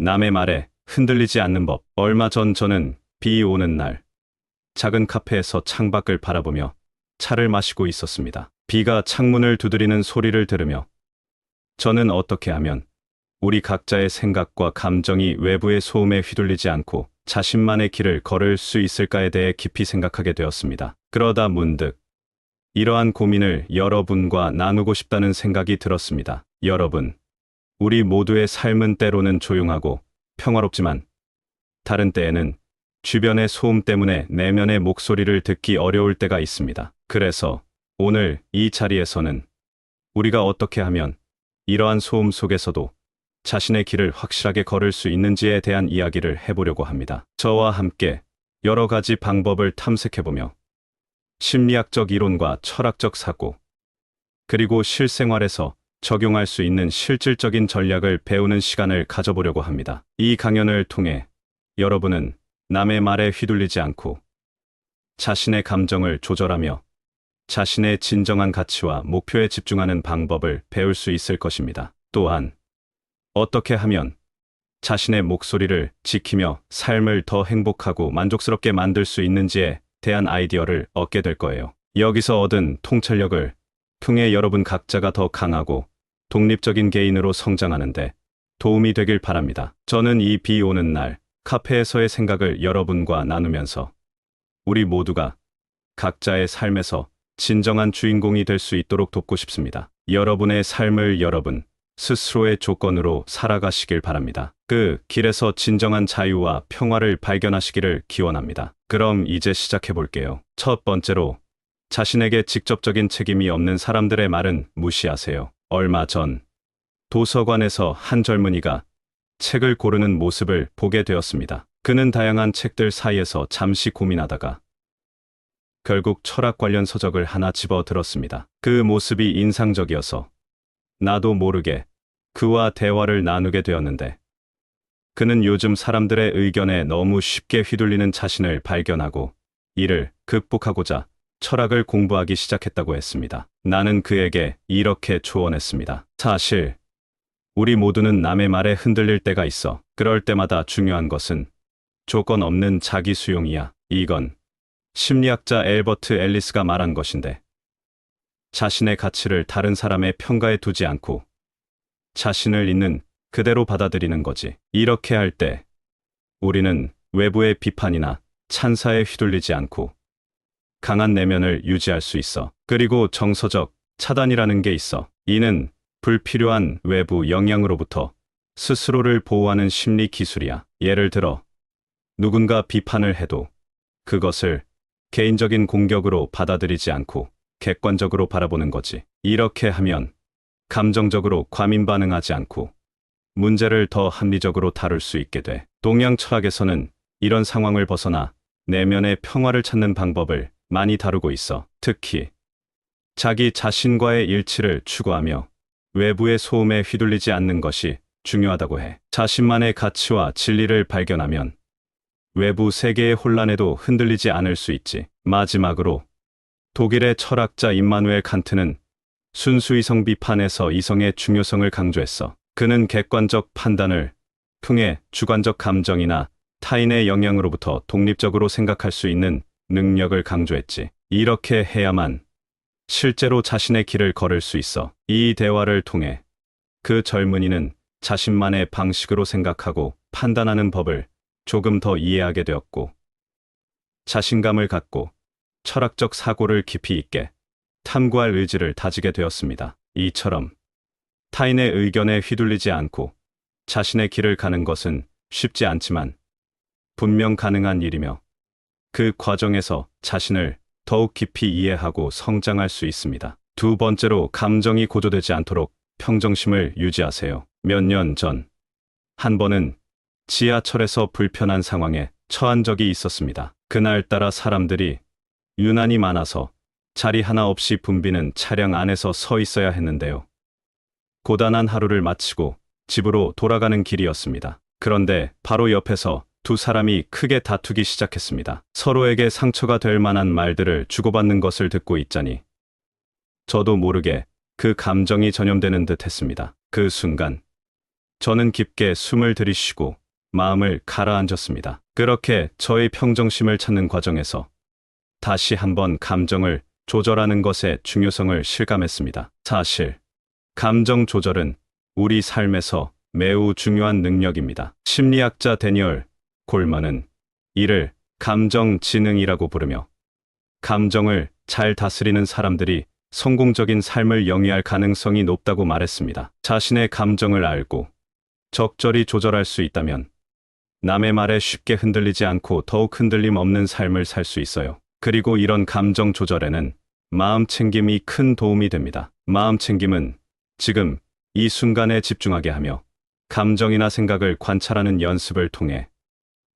남의 말에 흔들리지 않는 법. 얼마 전 저는 비 오는 날 작은 카페에서 창밖을 바라보며 차를 마시고 있었습니다. 비가 창문을 두드리는 소리를 들으며 저는 어떻게 하면 우리 각자의 생각과 감정이 외부의 소음에 휘둘리지 않고 자신만의 길을 걸을 수 있을까에 대해 깊이 생각하게 되었습니다. 그러다 문득 이러한 고민을 여러분과 나누고 싶다는 생각이 들었습니다. 여러분, 우리 모두의 삶은 때로는 조용하고 평화롭지만 다른 때에는 주변의 소음 때문에 내면의 목소리를 듣기 어려울 때가 있습니다. 그래서 오늘 이 자리에서는 우리가 어떻게 하면 이러한 소음 속에서도 자신의 길을 확실하게 걸을 수 있는지에 대한 이야기를 해보려고 합니다. 저와 함께 여러 가지 방법을 탐색해보며 심리학적 이론과 철학적 사고, 그리고 실생활에서 적용할 수 있는 실질적인 전략을 배우는 시간을 가져보려고 합니다. 이 강연을 통해 여러분은 남의 말에 휘둘리지 않고 자신의 감정을 조절하며 자신의 진정한 가치와 목표에 집중하는 방법을 배울 수 있을 것입니다. 또한 어떻게 하면 자신의 목소리를 지키며 삶을 더 행복하고 만족스럽게 만들 수 있는지에 대한 아이디어를 얻게 될 거예요. 여기서 얻은 통찰력을 통해 여러분 각자가 더 강하고 독립적인 개인으로 성장하는데 도움이 되길 바랍니다. 저는 이 비 오는 날 카페에서의 생각을 여러분과 나누면서 우리 모두가 각자의 삶에서 진정한 주인공이 될 수 있도록 돕고 싶습니다. 여러분의 삶을 여러분 스스로의 조건으로 살아가시길 바랍니다. 그 길에서 진정한 자유와 평화를 발견하시기를 기원합니다. 그럼 이제 시작해 볼게요. 첫 번째로, 자신에게 직접적인 책임이 없는 사람들의 말은 무시하세요. 얼마 전 도서관에서 한 젊은이가 책을 고르는 모습을 보게 되었습니다. 그는 다양한 책들 사이에서 잠시 고민하다가 결국 철학 관련 서적을 하나 집어 들었습니다. 그 모습이 인상적이어서 나도 모르게 그와 대화를 나누게 되었는데, 그는 요즘 사람들의 의견에 너무 쉽게 휘둘리는 자신을 발견하고 이를 극복하고자 철학을 공부하기 시작했다고 했습니다. 나는 그에게 이렇게 조언했습니다. 사실 우리 모두는 남의 말에 흔들릴 때가 있어. 그럴 때마다 중요한 것은 조건 없는 자기 수용이야. 이건 심리학자 엘버트 앨리스가 말한 것인데, 자신의 가치를 다른 사람의 평가에 두지 않고 자신을 있는 그대로 받아들이는 거지. 이렇게 할 때 우리는 외부의 비판이나 찬사에 휘둘리지 않고 강한 내면을 유지할 수 있어. 그리고 정서적 차단이라는 게 있어. 이는 불필요한 외부 영향으로부터 스스로를 보호하는 심리 기술이야. 예를 들어 누군가 비판을 해도 그것을 개인적인 공격으로 받아들이지 않고 객관적으로 바라보는 거지. 이렇게 하면 감정적으로 과민 반응하지 않고 문제를 더 합리적으로 다룰 수 있게 돼. 동양 철학에서는 이런 상황을 벗어나 내면의 평화를 찾는 방법을 많이 다루고 있어. 특히 자기 자신과의 일치를 추구하며 외부의 소음에 휘둘리지 않는 것이 중요하다고 해. 자신만의 가치와 진리를 발견하면 외부 세계의 혼란에도 흔들리지 않을 수 있지. 마지막으로, 독일의 철학자 임마누엘 칸트는 순수 이성 비판에서 이성의 중요성을 강조했어. 그는 객관적 판단을 통해 주관적 감정이나 타인의 영향으로부터 독립적으로 생각할 수 있는 능력을 강조했지. 이렇게 해야만 실제로 자신의 길을 걸을 수 있어. 이 대화를 통해 그 젊은이는 자신만의 방식으로 생각하고 판단하는 법을 조금 더 이해하게 되었고, 자신감을 갖고 철학적 사고를 깊이 있게 탐구할 의지를 다지게 되었습니다. 이처럼 타인의 의견에 휘둘리지 않고 자신의 길을 가는 것은 쉽지 않지만 분명 가능한 일이며, 그 과정에서 자신을 더욱 깊이 이해하고 성장할 수 있습니다. 두 번째로, 감정이 고조되지 않도록 평정심을 유지하세요. 몇 년 전 한 번은 지하철에서 불편한 상황에 처한 적이 있었습니다. 그날따라 사람들이 유난히 많아서 자리 하나 없이 붐비는 차량 안에서 서 있어야 했는데요. 고단한 하루를 마치고 집으로 돌아가는 길이었습니다. 그런데 바로 옆에서 두 사람이 크게 다투기 시작했습니다. 서로에게 상처가 될 만한 말들을 주고받는 것을 듣고 있자니 저도 모르게 그 감정이 전염되는 듯 했습니다. 그 순간 저는 깊게 숨을 들이쉬고 마음을 가라앉았습니다. 그렇게 저의 평정심을 찾는 과정에서 다시 한번 감정을 조절하는 것의 중요성을 실감했습니다. 사실, 감정 조절은 우리 삶에서 매우 중요한 능력입니다. 심리학자 데니얼 골먼은 이를 감정 지능이라고 부르며 감정을 잘 다스리는 사람들이 성공적인 삶을 영위할 가능성이 높다고 말했습니다. 자신의 감정을 알고 적절히 조절할 수 있다면 남의 말에 쉽게 흔들리지 않고 더욱 흔들림 없는 삶을 살 수 있어요. 그리고 이런 감정 조절에는 마음 챙김이 큰 도움이 됩니다. 마음 챙김은 지금 이 순간에 집중하게 하며 감정이나 생각을 관찰하는 연습을 통해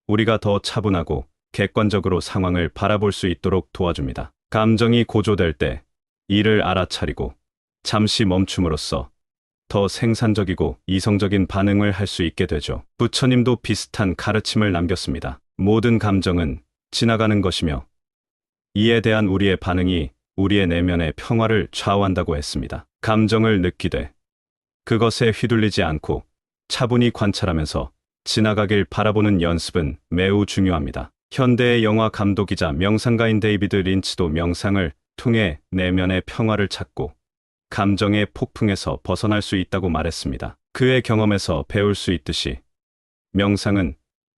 우리가 더 차분하고 객관적으로 상황을 바라볼 수 있도록 도와줍니다. 감정이 고조될 때 이를 알아차리고 잠시 멈춤으로써 더 생산적이고 이성적인 반응을 할 수 있게 되죠. 부처님도 비슷한 가르침을 남겼습니다. 모든 감정은 지나가는 것이며 이에 대한 우리의 반응이 우리의 내면의 평화를 좌우한다고 했습니다. 감정을 느끼되 그것에 휘둘리지 않고 차분히 관찰하면서 지나가길 바라보는 연습은 매우 중요합니다. 현대의 영화 감독이자 명상가인 데이비드 린치도 명상을 통해 내면의 평화를 찾고 감정의 폭풍에서 벗어날 수 있다고 말했습니다. 그의 경험에서 배울 수 있듯이 명상은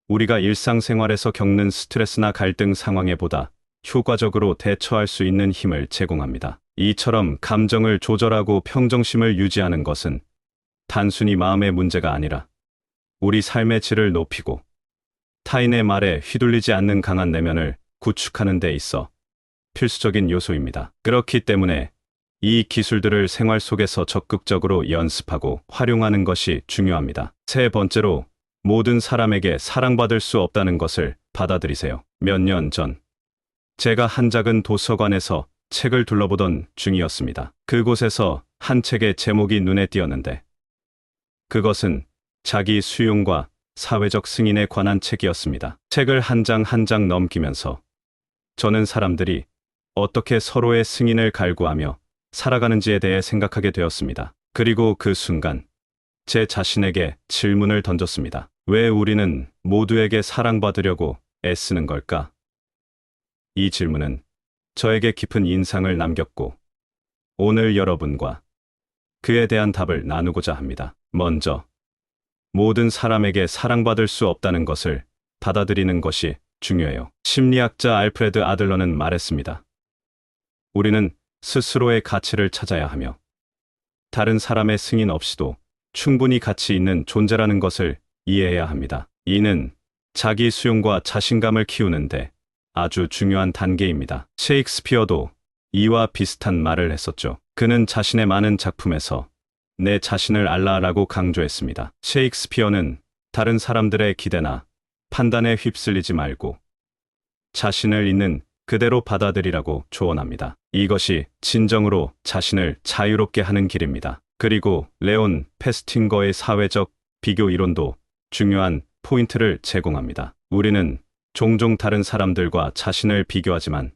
우리가 일상생활에서 겪는 스트레스나 갈등 상황에 보다 효과적으로 대처할 수 있는 힘을 제공합니다. 이처럼 감정을 조절하고 평정심을 유지하는 것은 단순히 마음의 문제가 아니라 우리 삶의 질을 높이고 타인의 말에 휘둘리지 않는 강한 내면을 구축하는 데 있어 필수적인 요소입니다. 그렇기 때문에 이 기술들을 생활 속에서 적극적으로 연습하고 활용하는 것이 중요합니다. 세 번째로, 모든 사람에게 사랑받을 수 없다는 것을 받아들이세요. 몇 년 전, 제가 한 작은 도서관에서 책을 둘러보던 중이었습니다. 그곳에서 한 책의 제목이 눈에 띄었는데, 그것은 자기 수용과 사회적 승인에 관한 책이었습니다. 책을 한 장 한 장 넘기면서 저는 사람들이 어떻게 서로의 승인을 갈구하며 살아가는지에 대해 생각하게 되었습니다. 그리고 그 순간 제 자신에게 질문을 던졌습니다. 왜 우리는 모두에게 사랑받으려고 애쓰는 걸까? 이 질문은 저에게 깊은 인상을 남겼고 오늘 여러분과 그에 대한 답을 나누고자 합니다. 먼저, 모든 사람에게 사랑받을 수 없다는 것을 받아들이는 것이 중요해요. 심리학자 알프레드 아들러는 말했습니다. 우리는 스스로의 가치를 찾아야 하며 다른 사람의 승인 없이도 충분히 가치 있는 존재라는 것을 이해해야 합니다. 이는 자기 수용과 자신감을 키우는데 아주 중요한 단계입니다. 셰익스피어도 이와 비슷한 말을 했었죠. 그는 자신의 많은 작품에서 내 자신을 알라라고 강조했습니다. 셰익스피어는 다른 사람들의 기대나 판단에 휩쓸리지 말고 자신을 있는 그대로 받아들이라고 조언합니다. 이것이 진정으로 자신을 자유롭게 하는 길입니다. 그리고 레온 페스팅거의 사회적 비교 이론도 중요한 포인트를 제공합니다. 우리는 종종 다른 사람들과 자신을 비교하지만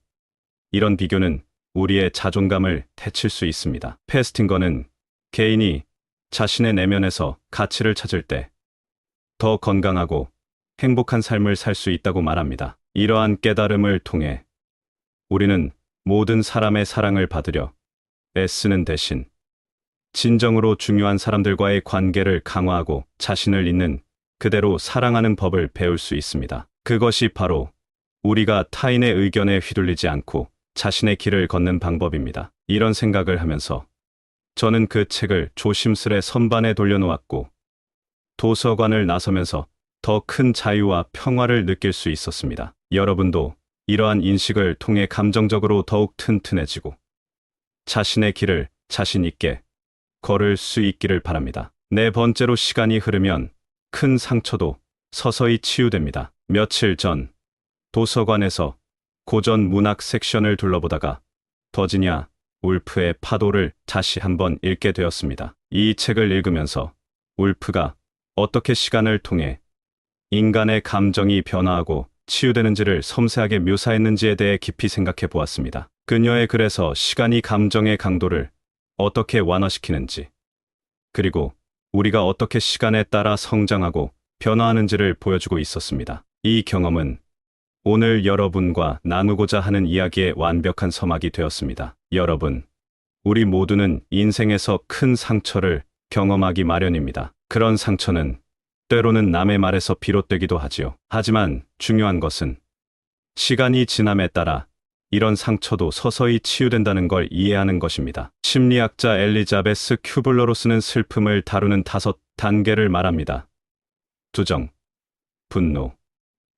이런 비교는 우리의 자존감을 해칠 수 있습니다. 페스팅거는 개인이 자신의 내면에서 가치를 찾을 때 더 건강하고 행복한 삶을 살 수 있다고 말합니다. 이러한 깨달음을 통해 우리는 모든 사람의 사랑을 받으려 애쓰는 대신 진정으로 중요한 사람들과의 관계를 강화하고 자신을 있는 그대로 사랑하는 법을 배울 수 있습니다. 그것이 바로 우리가 타인의 의견에 휘둘리지 않고 자신의 길을 걷는 방법입니다. 이런 생각을 하면서 저는 그 책을 조심스레 선반에 돌려놓았고 도서관을 나서면서 더 큰 자유와 평화를 느낄 수 있었습니다. 여러분도 이러한 인식을 통해 감정적으로 더욱 튼튼해지고 자신의 길을 자신 있게 걸을 수 있기를 바랍니다. 네 번째로, 시간이 흐르면 큰 상처도 서서히 치유됩니다. 며칠 전 도서관에서 고전 문학 섹션을 둘러보다가 버지니아 울프의 파도를 다시 한번 읽게 되었습니다. 이 책을 읽으면서 울프가 어떻게 시간을 통해 인간의 감정이 변화하고 치유되는지를 섬세하게 묘사했는지에 대해 깊이 생각해 보았습니다. 그녀의 글에서 시간이 감정의 강도를 어떻게 완화시키는지, 그리고 우리가 어떻게 시간에 따라 성장하고 변화하는지를 보여주고 있었습니다. 이 경험은 오늘 여러분과 나누고자 하는 이야기의 완벽한 서막이 되었습니다. 여러분, 우리 모두는 인생에서 큰 상처를 경험하기 마련입니다. 그런 상처는 때로는 남의 말에서 비롯되기도 하지요. 하지만 중요한 것은 시간이 지남에 따라 이런 상처도 서서히 치유된다는 걸 이해하는 것입니다. 심리학자 엘리자베스 큐블러로스는 슬픔을 다루는 5단계를 말합니다. 투정, 분노,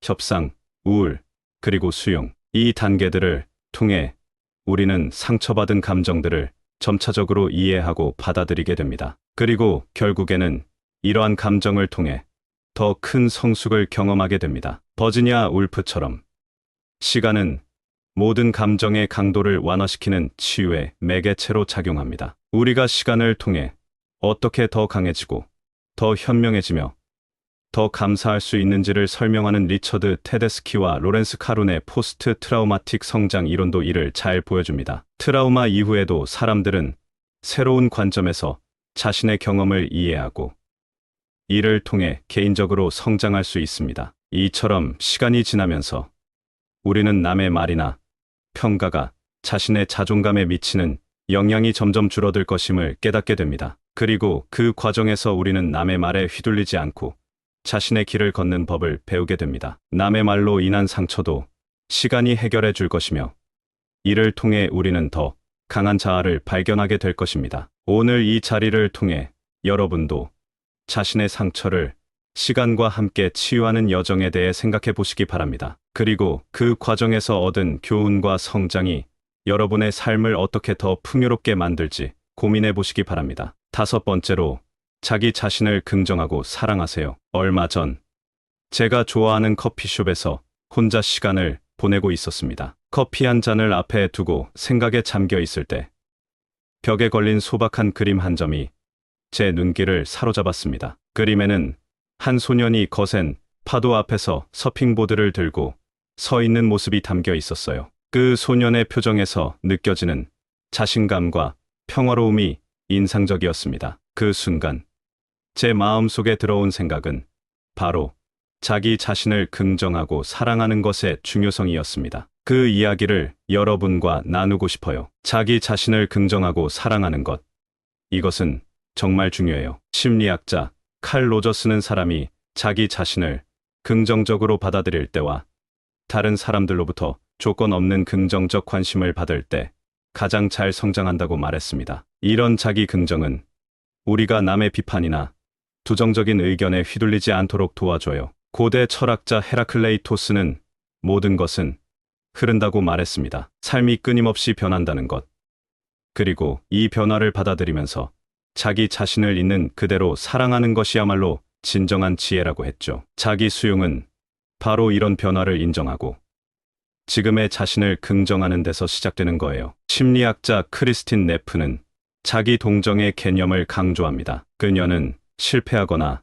협상, 우울, 그리고 수용. 이 단계들을 통해 우리는 상처받은 감정들을 점차적으로 이해하고 받아들이게 됩니다. 그리고 결국에는 이러한 감정을 통해 더 큰 성숙을 경험하게 됩니다. 버지니아 울프처럼 시간은 모든 감정의 강도를 완화시키는 치유의 매개체로 작용합니다. 우리가 시간을 통해 어떻게 더 강해지고 더 현명해지며 더 감사할 수 있는지를 설명하는 리처드 테데스키와 로렌스 카룬의 포스트 트라우마틱 성장 이론도 이를 잘 보여줍니다. 트라우마 이후에도 사람들은 새로운 관점에서 자신의 경험을 이해하고 이를 통해 개인적으로 성장할 수 있습니다. 이처럼 시간이 지나면서 우리는 남의 말이나 평가가 자신의 자존감에 미치는 영향이 점점 줄어들 것임을 깨닫게 됩니다. 그리고 그 과정에서 우리는 남의 말에 휘둘리지 않고 자신의 길을 걷는 법을 배우게 됩니다. 남의 말로 인한 상처도 시간이 해결해 줄 것이며 이를 통해 우리는 더 강한 자아를 발견하게 될 것입니다. 오늘 이 자리를 통해 여러분도 자신의 상처를 시간과 함께 치유하는 여정에 대해 생각해 보시기 바랍니다. 그리고 그 과정에서 얻은 교훈과 성장이 여러분의 삶을 어떻게 더 풍요롭게 만들지 고민해 보시기 바랍니다. 5번째로, 자기 자신을 긍정하고 사랑하세요. 얼마 전 제가 좋아하는 커피숍에서 혼자 시간을 보내고 있었습니다. 커피 한 잔을 앞에 두고 생각에 잠겨 있을 때 벽에 걸린 소박한 그림 한 점이 제 눈길을 사로잡았습니다. 그림에는 한 소년이 거센 파도 앞에서 서핑보드를 들고 서 있는 모습이 담겨 있었어요. 그 소년의 표정에서 느껴지는 자신감과 평화로움이 인상적이었습니다. 그 순간 제 마음속에 들어온 생각은 바로 자기 자신을 긍정하고 사랑하는 것의 중요성이었습니다. 그 이야기를 여러분과 나누고 싶어요. 자기 자신을 긍정하고 사랑하는 것. 이것은 정말 중요해요. 심리학자 칼 로저스는 사람이 자기 자신을 긍정적으로 받아들일 때와 다른 사람들로부터 조건 없는 긍정적 관심을 받을 때 가장 잘 성장한다고 말했습니다. 이런 자기 긍정은 우리가 남의 비판이나 부정적인 의견에 휘둘리지 않도록 도와줘요. 고대 철학자 헤라클레이토스는 모든 것은 흐른다고 말했습니다. 삶이 끊임없이 변한다는 것. 그리고 이 변화를 받아들이면서 자기 자신을 있는 그대로 사랑하는 것이야말로 진정한 지혜라고 했죠. 자기 수용은 바로 이런 변화를 인정하고 지금의 자신을 긍정하는 데서 시작되는 거예요. 심리학자 크리스틴 네프는 자기 동정의 개념을 강조합니다. 그녀는 실패하거나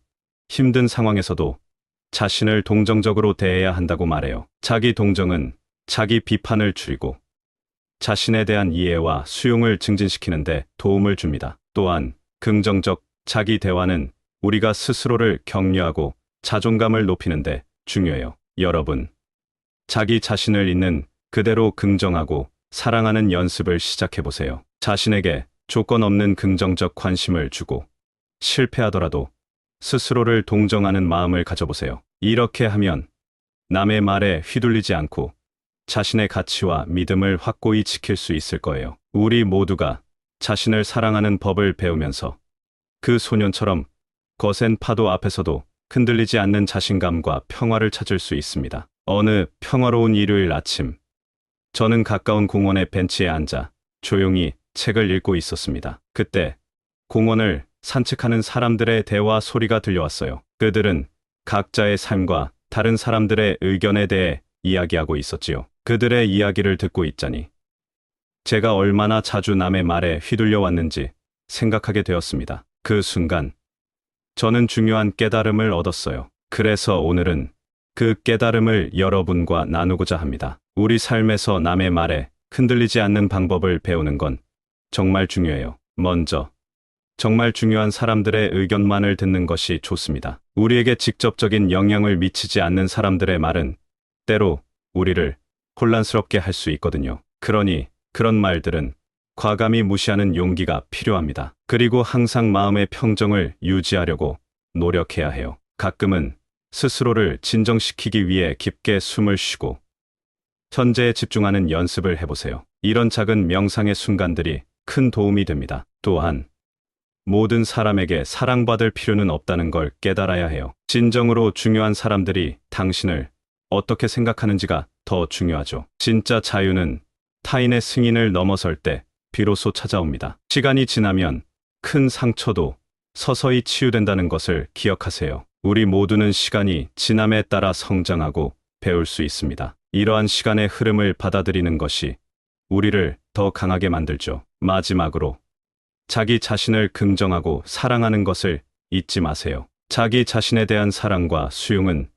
힘든 상황에서도 자신을 동정적으로 대해야 한다고 말해요. 자기 동정은 자기 비판을 줄이고 자신에 대한 이해와 수용을 증진시키는데 도움을 줍니다. 또한 긍정적 자기 대화는 우리가 스스로를 격려하고 자존감을 높이는데 중요해요. 여러분, 자기 자신을 있는 그대로 긍정하고 사랑하는 연습을 시작해보세요. 자신에게 조건 없는 긍정적 관심을 주고 실패하더라도 스스로를 동정하는 마음을 가져보세요. 이렇게 하면 남의 말에 휘둘리지 않고 자신의 가치와 믿음을 확고히 지킬 수 있을 거예요. 우리 모두가 자신을 사랑하는 법을 배우면서 그 소년처럼 거센 파도 앞에서도 흔들리지 않는 자신감과 평화를 찾을 수 있습니다. 어느 평화로운 일요일 아침, 저는 가까운 공원의 벤치에 앉아 조용히 책을 읽고 있었습니다. 그때 공원을 산책하는 사람들의 대화 소리가 들려왔어요. 그들은 각자의 삶과 다른 사람들의 의견에 대해 이야기하고 있었지요. 그들의 이야기를 듣고 있자니 제가 얼마나 자주 남의 말에 휘둘려 왔는지 생각하게 되었습니다. 그 순간 저는 중요한 깨달음을 얻었어요. 그래서 오늘은 그 깨달음을 여러분과 나누고자 합니다. 우리 삶에서 남의 말에 흔들리지 않는 방법을 배우는 건 정말 중요해요. 먼저 정말 중요한 사람들의 의견만을 듣는 것이 좋습니다. 우리에게 직접적인 영향을 미치지 않는 사람들의 말은 때로 우리를 혼란스럽게 할 수 있거든요. 그러니 그런 말들은 과감히 무시하는 용기가 필요합니다. 그리고 항상 마음의 평정을 유지하려고 노력해야 해요. 가끔은 스스로를 진정시키기 위해 깊게 숨을 쉬고 현재에 집중하는 연습을 해보세요. 이런 작은 명상의 순간들이 큰 도움이 됩니다. 또한 모든 사람에게 사랑받을 필요는 없다는 걸 깨달아야 해요. 진정으로 중요한 사람들이 당신을 어떻게 생각하는지가 더 중요하죠. 진짜 자유는 타인의 승인을 넘어설 때 비로소 찾아옵니다. 시간이 지나면 큰 상처도 서서히 치유된다는 것을 기억하세요. 우리 모두는 시간이 지남에 따라 성장하고 배울 수 있습니다. 이러한 시간의 흐름을 받아들이는 것이 우리를 더 강하게 만들죠. 마지막으로 자기 자신을 긍정하고 사랑하는 것을 잊지 마세요. 자기 자신에 대한 사랑과 수용은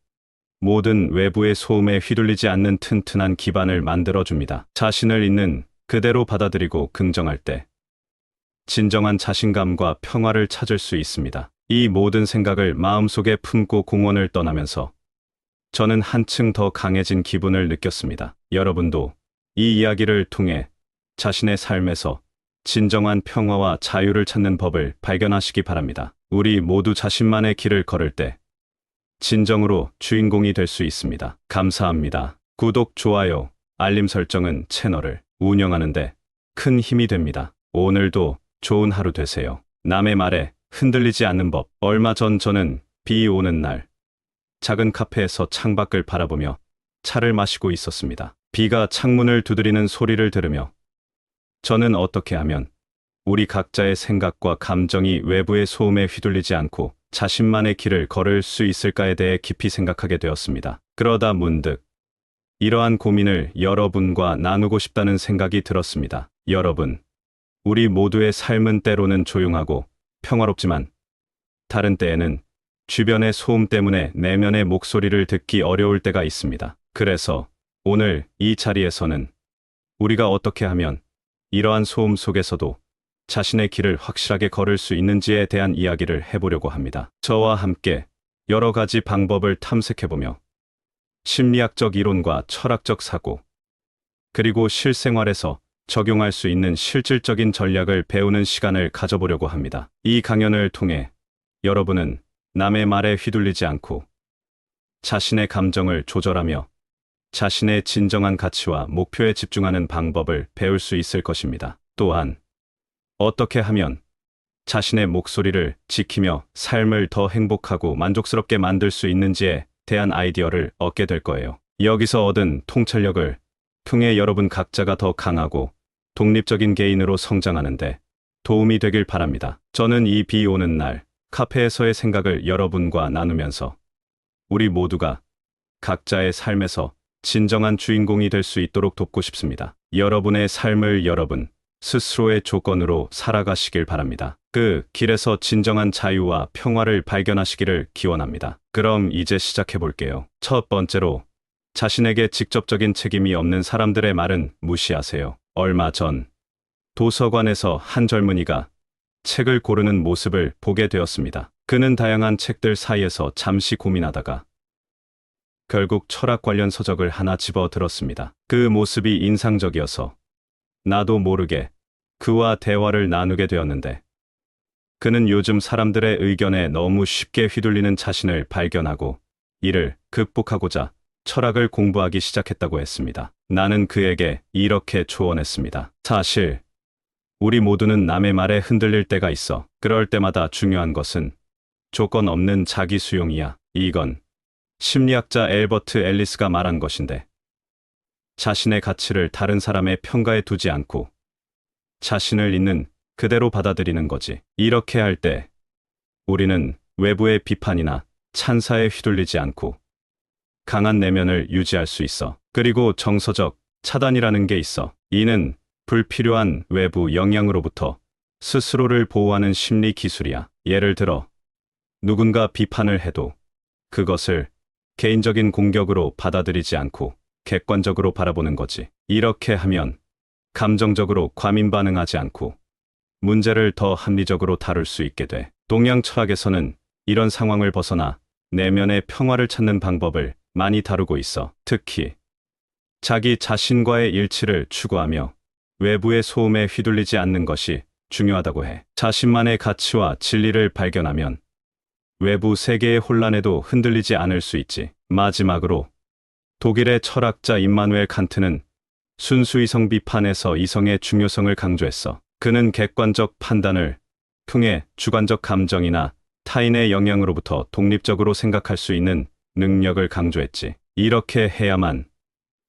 모든 외부의 소음에 휘둘리지 않는 튼튼한 기반을 만들어줍니다. 자신을 있는 그대로 받아들이고 긍정할 때 진정한 자신감과 평화를 찾을 수 있습니다. 이 모든 생각을 마음속에 품고 공원을 떠나면서 저는 한층 더 강해진 기분을 느꼈습니다. 여러분도 이 이야기를 통해 자신의 삶에서 진정한 평화와 자유를 찾는 법을 발견하시기 바랍니다. 우리 모두 자신만의 길을 걸을 때 진정으로 주인공이 될 수 있습니다. 감사합니다. 구독, 좋아요, 알림 설정은 채널을 운영하는데 큰 힘이 됩니다. 오늘도 좋은 하루 되세요. 남의 말에 흔들리지 않는 법. 얼마 전 저는 비 오는 날 작은 카페에서 창밖을 바라보며 차를 마시고 있었습니다. 비가 창문을 두드리는 소리를 들으며 저는 어떻게 하면 우리 각자의 생각과 감정이 외부의 소음에 휘둘리지 않고 자신만의 길을 걸을 수 있을까에 대해 깊이 생각하게 되었습니다. 그러다 문득 이러한 고민을 여러분과 나누고 싶다는 생각이 들었습니다. 여러분, 우리 모두의 삶은 때로는 조용하고 평화롭지만 다른 때에는 주변의 소음 때문에 내면의 목소리를 듣기 어려울 때가 있습니다. 그래서 오늘 이 자리에서는 우리가 어떻게 하면 이러한 소음 속에서도 자신의 길을 확실하게 걸을 수 있는지에 대한 이야기를 해보려고 합니다. 저와 함께 여러 가지 방법을 탐색해보며 심리학적 이론과 철학적 사고, 그리고 실생활에서 적용할 수 있는 실질적인 전략을 배우는 시간을 가져보려고 합니다. 이 강연을 통해 여러분은 남의 말에 휘둘리지 않고 자신의 감정을 조절하며 자신의 진정한 가치와 목표에 집중하는 방법을 배울 수 있을 것입니다. 또한 어떻게 하면 자신의 목소리를 지키며 삶을 더 행복하고 만족스럽게 만들 수 있는지에 대한 아이디어를 얻게 될 거예요. 여기서 얻은 통찰력을 통해 여러분 각자가 더 강하고 독립적인 개인으로 성장하는데 도움이 되길 바랍니다. 저는 이 비 오는 날 카페에서의 생각을 여러분과 나누면서 우리 모두가 각자의 삶에서 진정한 주인공이 될 수 있도록 돕고 싶습니다. 여러분의 삶을 여러분 스스로의 조건으로 살아가시길 바랍니다. 그 길에서 진정한 자유와 평화를 발견하시기를 기원합니다. 그럼 이제 시작해 볼게요. 첫 번째로, 자신에게 직접적인 책임이 없는 사람들의 말은 무시하세요. 얼마 전 도서관에서 한 젊은이가 책을 고르는 모습을 보게 되었습니다. 그는 다양한 책들 사이에서 잠시 고민하다가 결국 철학 관련 서적을 하나 집어 들었습니다. 그 모습이 인상적이어서 나도 모르게 그와 대화를 나누게 되었는데, 그는 요즘 사람들의 의견에 너무 쉽게 휘둘리는 자신을 발견하고 이를 극복하고자 철학을 공부하기 시작했다고 했습니다. 나는 그에게 이렇게 조언했습니다. 사실 우리 모두는 남의 말에 흔들릴 때가 있어. 그럴 때마다 중요한 것은 조건 없는 자기 수용이야. 이건 심리학자 엘버트 앨리스가 말한 것인데, 자신의 가치를 다른 사람의 평가에 두지 않고 자신을 있는 그대로 받아들이는 거지. 이렇게 할 때 우리는 외부의 비판이나 찬사에 휘둘리지 않고 강한 내면을 유지할 수 있어. 그리고 정서적 차단이라는 게 있어. 이는 불필요한 외부 영향으로부터 스스로를 보호하는 심리 기술이야. 예를 들어 누군가 비판을 해도 그것을 개인적인 공격으로 받아들이지 않고 객관적으로 바라보는 거지. 이렇게 하면 감정적으로 과민 반응하지 않고 문제를 더 합리적으로 다룰 수 있게 돼. 동양 철학에서는 이런 상황을 벗어나 내면의 평화를 찾는 방법을 많이 다루고 있어. 특히 자기 자신과의 일치를 추구하며 외부의 소음에 휘둘리지 않는 것이 중요하다고 해. 자신만의 가치와 진리를 발견하면 외부 세계의 혼란에도 흔들리지 않을 수 있지. 마지막으로 독일의 철학자 임마누엘 칸트는 순수 이성 비판에서 이성의 중요성을 강조했어. 그는 객관적 판단을 통해 주관적 감정이나 타인의 영향으로부터 독립적으로 생각할 수 있는 능력을 강조했지. 이렇게 해야만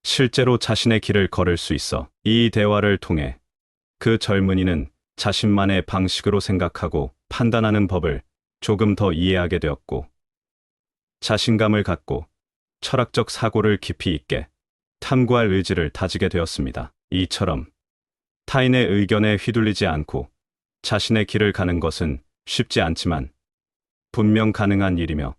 실제로 자신의 길을 걸을 수 있어. 이 대화를 통해 그 젊은이는 자신만의 방식으로 생각하고 판단하는 법을 조금 더 이해하게 되었고, 자신감을 갖고 철학적 사고를 깊이 있게 탐구할 의지를 다지게 되었습니다. 이처럼 타인의 의견에 휘둘리지 않고 자신의 길을 가는 것은 쉽지 않지만 분명 가능한 일이며,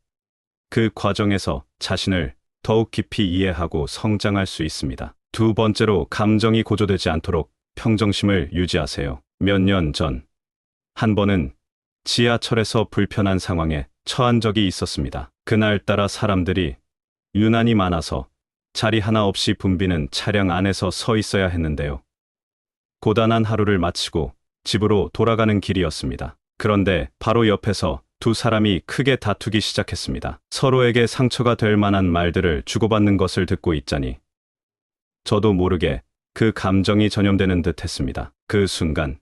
그 과정에서 자신을 더욱 깊이 이해하고 성장할 수 있습니다. 두 번째로, 감정이 고조되지 않도록 평정심을 유지하세요. 몇 년 전, 한 번은 지하철에서 불편한 상황에 처한 적이 있었습니다. 그날따라 사람들이 유난히 많아서 자리 하나 없이 붐비는 차량 안에서 서 있어야 했는데요. 고단한 하루를 마치고 집으로 돌아가는 길이었습니다. 그런데 바로 옆에서 두 사람이 크게 다투기 시작했습니다. 서로에게 상처가 될 만한 말들을 주고받는 것을 듣고 있자니 저도 모르게 그 감정이 전염되는 듯 했습니다. 그 순간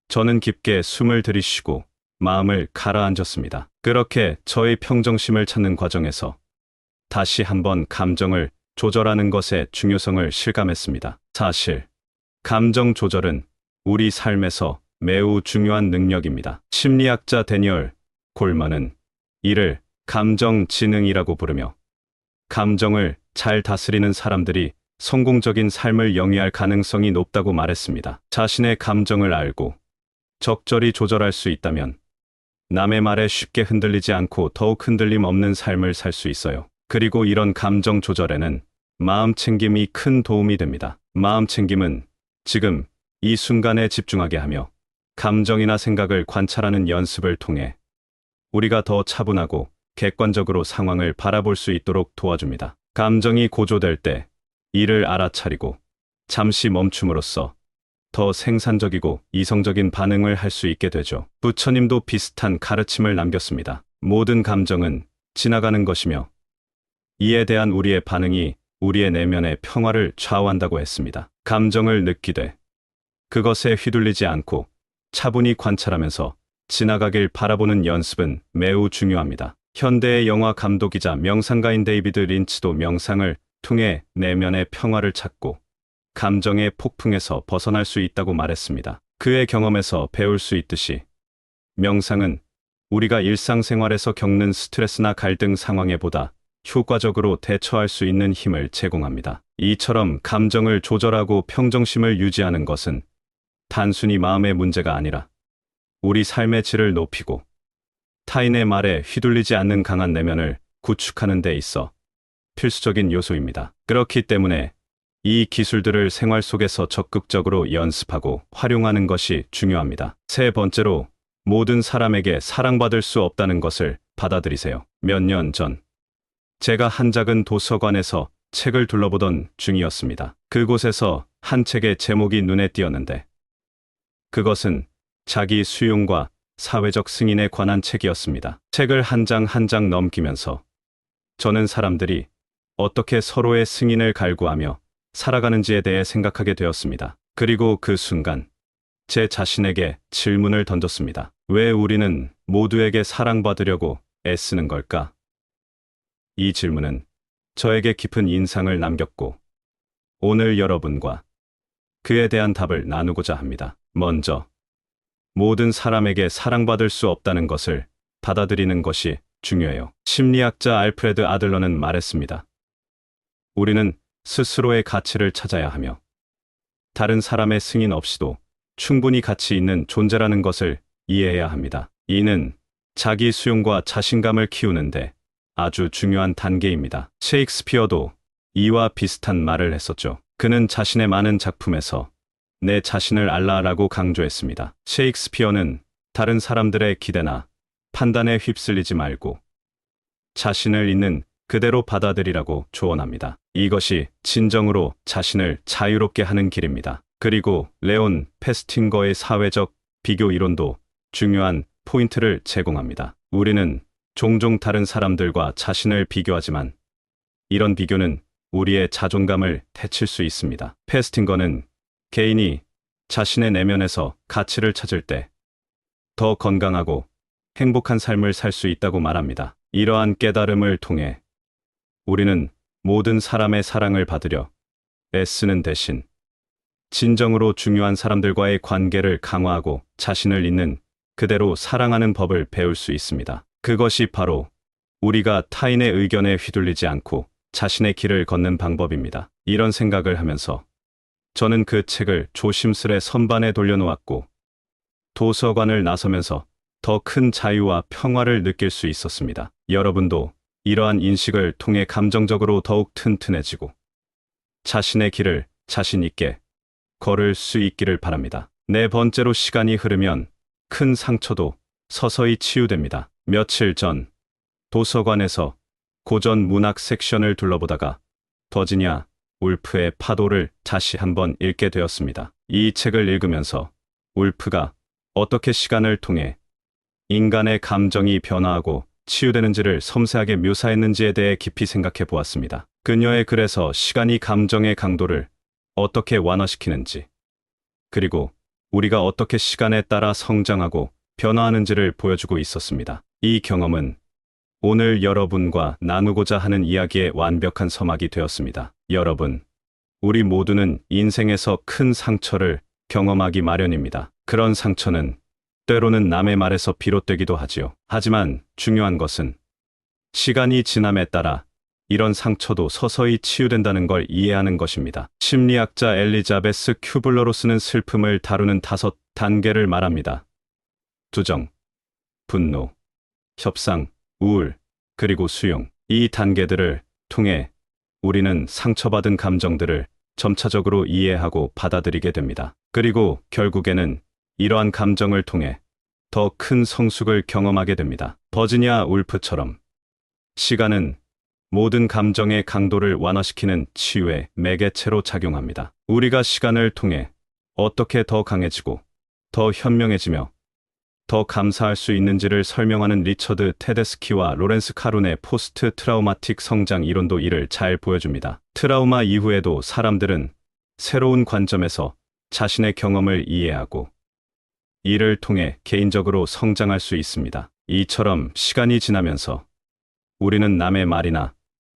저는 깊게 숨을 들이쉬고 마음을 가라앉혔습니다. 그렇게 저의 평정심을 찾는 과정에서 다시 한번 감정을 조절하는 것의 중요성을 실감했습니다. 사실 감정 조절은 우리 삶에서 매우 중요한 능력입니다. 심리학자 데니얼 골먼은 이를 감정 지능이라고 부르며, 감정을 잘 다스리는 사람들이 성공적인 삶을 영위할 가능성이 높다고 말했습니다. 자신의 감정을 알고 적절히 조절할 수 있다면 남의 말에 쉽게 흔들리지 않고 더욱 흔들림 없는 삶을 살 수 있어요. 그리고 이런 감정 조절에는 마음 챙김이 큰 도움이 됩니다. 마음 챙김은 지금 이 순간에 집중하게 하며 감정이나 생각을 관찰하는 연습을 통해 우리가 더 차분하고 객관적으로 상황을 바라볼 수 있도록 도와줍니다. 감정이 고조될 때 이를 알아차리고 잠시 멈춤으로써 더 생산적이고 이성적인 반응을 할 수 있게 되죠. 부처님도 비슷한 가르침을 남겼습니다. 모든 감정은 지나가는 것이며 이에 대한 우리의 반응이 우리의 내면의 평화를 좌우한다고 했습니다. 감정을 느끼되 그것에 휘둘리지 않고 차분히 관찰하면서 지나가길 바라보는 연습은 매우 중요합니다. 현대의 영화 감독이자 명상가인 데이비드 린치도 명상을 통해 내면의 평화를 찾고 감정의 폭풍에서 벗어날 수 있다고 말했습니다. 그의 경험에서 배울 수 있듯이 명상은 우리가 일상생활에서 겪는 스트레스나 갈등 상황에 보다 효과적으로 대처할 수 있는 힘을 제공합니다. 이처럼 감정을 조절하고 평정심을 유지하는 것은 단순히 마음의 문제가 아니라 우리 삶의 질을 높이고 타인의 말에 휘둘리지 않는 강한 내면을 구축하는 데 있어 필수적인 요소입니다. 그렇기 때문에 이 기술들을 생활 속에서 적극적으로 연습하고 활용하는 것이 중요합니다. 세 번째로, 모든 사람에게 사랑받을 수 없다는 것을 받아들이세요. 몇 년 전, 제가 한 작은 도서관에서 책을 둘러보던 중이었습니다. 그곳에서 한 책의 제목이 눈에 띄었는데, 그것은 자기 수용과 사회적 승인에 관한 책이었습니다. 책을 한 장 한 장 넘기면서 저는 사람들이 어떻게 서로의 승인을 갈구하며 살아가는지에 대해 생각하게 되었습니다. 그리고 그 순간 제 자신에게 질문을 던졌습니다. 왜 우리는 모두에게 사랑받으려고 애쓰는 걸까? 이 질문은 저에게 깊은 인상을 남겼고, 오늘 여러분과 그에 대한 답을 나누고자 합니다. 먼저, 모든 사람에게 사랑받을 수 없다는 것을 받아들이는 것이 중요해요. 심리학자 알프레드 아들러는 말했습니다. 우리는 스스로의 가치를 찾아야 하며 다른 사람의 승인 없이도 충분히 가치 있는 존재라는 것을 이해해야 합니다. 이는 자기 수용과 자신감을 키우는데 아주 중요한 단계입니다. 셰익스피어도 이와 비슷한 말을 했었죠. 그는 자신의 많은 작품에서 내 자신을 알라라고 강조했습니다. 셰익스피어는 다른 사람들의 기대나 판단에 휩쓸리지 말고 자신을 있는 그대로 받아들이라고 조언합니다. 이것이 진정으로 자신을 자유롭게 하는 길입니다. 그리고 레온 페스팅거의 사회적 비교 이론도 중요한 포인트를 제공합니다. 우리는 종종 다른 사람들과 자신을 비교하지만 이런 비교는 우리의 자존감을 해칠 수 있습니다. 페스팅거는 개인이 자신의 내면에서 가치를 찾을 때 더 건강하고 행복한 삶을 살 수 있다고 말합니다. 이러한 깨달음을 통해 우리는 모든 사람의 사랑을 받으려 애쓰는 대신 진정으로 중요한 사람들과의 관계를 강화하고 자신을 있는 그대로 사랑하는 법을 배울 수 있습니다. 그것이 바로 우리가 타인의 의견에 휘둘리지 않고 자신의 길을 걷는 방법입니다. 이런 생각을 하면서 저는 그 책을 조심스레 선반에 돌려놓았고 도서관을 나서면서 더 큰 자유와 평화를 느낄 수 있었습니다. 여러분도 이러한 인식을 통해 감정적으로 더욱 튼튼해지고 자신의 길을 자신 있게 걸을 수 있기를 바랍니다. 네 번째로, 시간이 흐르면 큰 상처도 서서히 치유됩니다. 며칠 전 도서관에서 고전 문학 섹션을 둘러보다가 버지니아 울프의 파도를 다시 한번 읽게 되었습니다. 이 책을 읽으면서 울프가 어떻게 시간을 통해 인간의 감정이 변화하고 치유되는지를 섬세하게 묘사했는지에 대해 깊이 생각해 보았습니다. 그녀의 글에서 시간이 감정의 강도를 어떻게 완화시키는지, 그리고 우리가 어떻게 시간에 따라 성장하고 변화하는지를 보여주고 있었습니다. 이 경험은 오늘 여러분과 나누고자 하는 이야기의 완벽한 서막이 되었습니다. 여러분, 우리 모두는 인생에서 큰 상처를 경험하기 마련입니다. 그런 상처는 때로는 남의 말에서 비롯되기도 하지요. 하지만 중요한 것은 시간이 지남에 따라 이런 상처도 서서히 치유된다는 걸 이해하는 것입니다. 심리학자 엘리자베스 큐블러로스는 슬픔을 다루는 5단계를 말합니다. 투정, 분노, 협상, 우울, 그리고 수용. 이 단계들을 통해 우리는 상처받은 감정들을 점차적으로 이해하고 받아들이게 됩니다. 그리고 결국에는 이러한 감정을 통해 더 큰 성숙을 경험하게 됩니다. 버지니아 울프처럼 시간은 모든 감정의 강도를 완화시키는 치유의 매개체로 작용합니다. 우리가 시간을 통해 어떻게 더 강해지고 더 현명해지며 더 감사할 수 있는지를 설명하는 리처드 테데스키와 로렌스 카룬의 포스트 트라우마틱 성장 이론도 이를 잘 보여줍니다. 트라우마 이후에도 사람들은 새로운 관점에서 자신의 경험을 이해하고 이를 통해 개인적으로 성장할 수 있습니다. 이처럼 시간이 지나면서 우리는 남의 말이나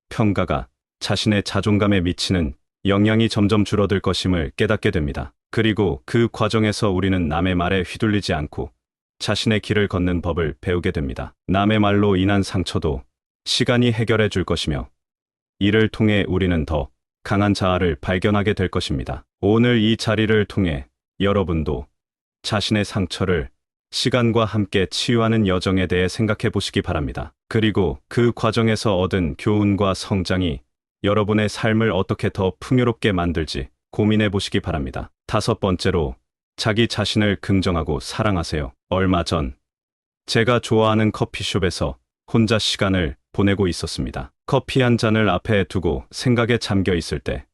평가가 자신의 자존감에 미치는 영향이 점점 줄어들 것임을 깨닫게 됩니다. 그리고 그 과정에서 우리는 남의 말에 휘둘리지 않고 자신의 길을 걷는 법을 배우게 됩니다. 남의 말로 인한 상처도 시간이 해결해 줄 것이며 이를 통해 우리는 더 강한 자아를 발견하게 될 것입니다. 오늘 이 자리를 통해 여러분도 자신의 상처를 시간과 함께 치유하는 여정에 대해 생각해 보시기 바랍니다. 그리고 그 과정에서 얻은 교훈과 성장이 여러분의 삶을 어떻게 더 풍요롭게 만들지 고민해 보시기 바랍니다. 5번째로, 자기 자신을 긍정하고 사랑하세요. 얼마 전 제가 좋아하는 커피숍에서 혼자 시간을 보내고 있었습니다. 커피 한 잔을 앞에 두고 생각에 잠겨 있을 때